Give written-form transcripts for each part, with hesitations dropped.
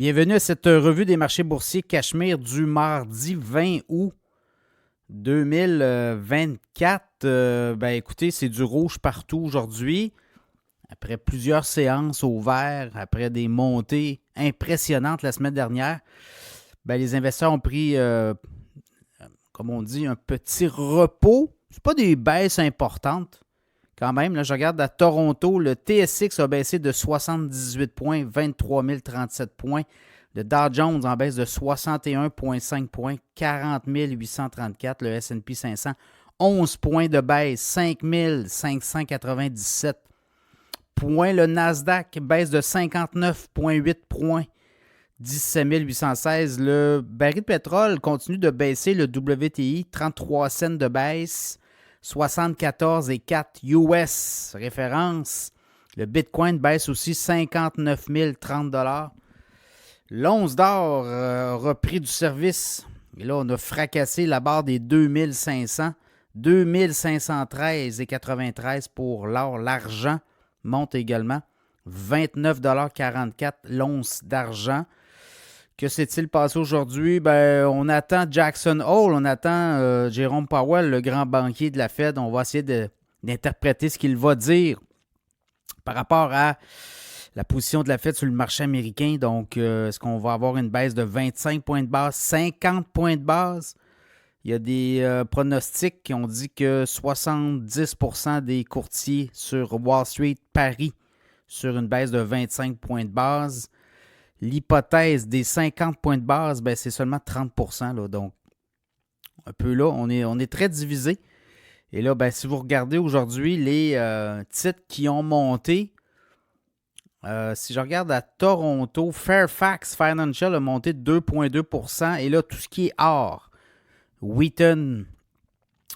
Bienvenue à cette revue des marchés boursiers Cachemire du mardi 20 août 2024. Écoutez, c'est du rouge partout aujourd'hui. Après plusieurs séances au vert, après des montées impressionnantes la semaine dernière, les investisseurs ont pris, comme on dit, un petit repos. Ce pas des baisses importantes. Quand même, là, je regarde à Toronto, le TSX a baissé de 78 points, 23 037 points. Le Dow Jones en baisse de 61,5 points, 40 834. Le S&P 500, 11 points de baisse, 5 597 points. Le Nasdaq baisse de 59,8 points, 17 816. Le baril de pétrole continue de baisser. Le WTI, 33 cents de baisse. 74,4 US référence. Le Bitcoin baisse aussi 59 030 $. L'once d'or a repris du service. Et là, on a fracassé la barre des 2500. 2513,93 pour l'or. L'argent monte également. 29,44 $ l'once d'argent. Que s'est-il passé aujourd'hui? On attend Jackson Hole, on attend Jérôme Powell, le grand banquier de la Fed. On va essayer d'interpréter ce qu'il va dire par rapport à la position de la Fed sur le marché américain. Donc, est-ce qu'on va avoir une baisse de 25 points de base, 50 points de base? Il y a des pronostics qui ont dit que 70% des courtiers sur Wall Street parient sur une baisse de 25 points de base. L'hypothèse des 50 points de base, c'est seulement 30%. Là, donc, un peu là, on est très divisé. Et là, si vous regardez aujourd'hui les titres qui ont monté, si je regarde à Toronto, Fairfax Financial a monté de 2,2%. Et là, tout ce qui est or, Wheaton,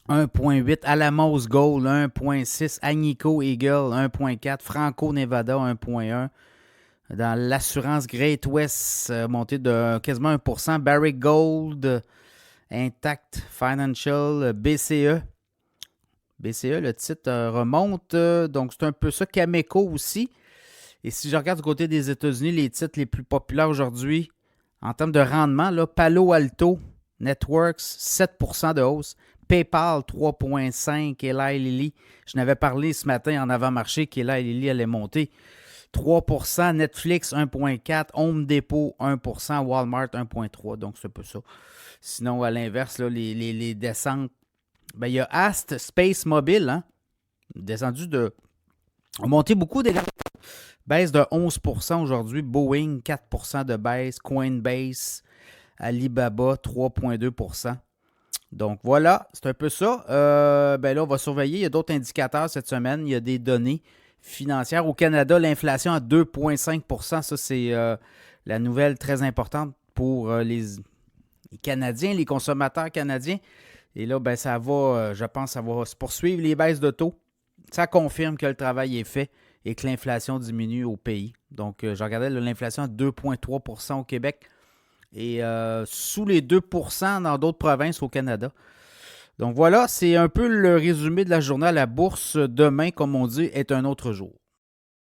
1,8%, Alamos Gold, 1,6%, Agnico Eagle, 1,4%, Franco Nevada, 1,1%. Dans l'assurance Great West, montée de quasiment 1%. Barrick Gold, Intact Financial, BCE. BCE, le titre remonte. Donc, c'est un peu ça. Cameco aussi. Et si je regarde du côté des États-Unis, les titres les plus populaires aujourd'hui, en termes de rendement, là, Palo Alto Networks, 7% de hausse. PayPal, 3,5%. Eli Lilly. Je n'avais parlé ce matin en avant-marché qu'Eli Lilly allait monter. 3%, Netflix 1,4%, Home Depot 1%, Walmart 1,3%. Donc, c'est un peu ça. Sinon, à l'inverse, là, les descentes. Il y a Ast Space Mobile, hein, descendu a monté beaucoup d'également. Baisse de 11% aujourd'hui. Boeing, 4% de baisse. Coinbase, Alibaba, 3,2%. Donc, voilà, c'est un peu ça. Là, on va surveiller. Il y a d'autres indicateurs cette semaine. Il y a des données financière. Au Canada, l'inflation à 2,5%. Ça, c'est la nouvelle très importante pour les Canadiens, les consommateurs canadiens. Et là, ça va, je pense, ça va se poursuivre les baisses de taux. Ça confirme que le travail est fait et que l'inflation diminue au pays. Donc, je regardais l'inflation à 2,3% au Québec et sous les 2% dans d'autres provinces au Canada. Donc voilà, c'est un peu le résumé de la journée à la bourse. Demain, comme on dit, est un autre jour.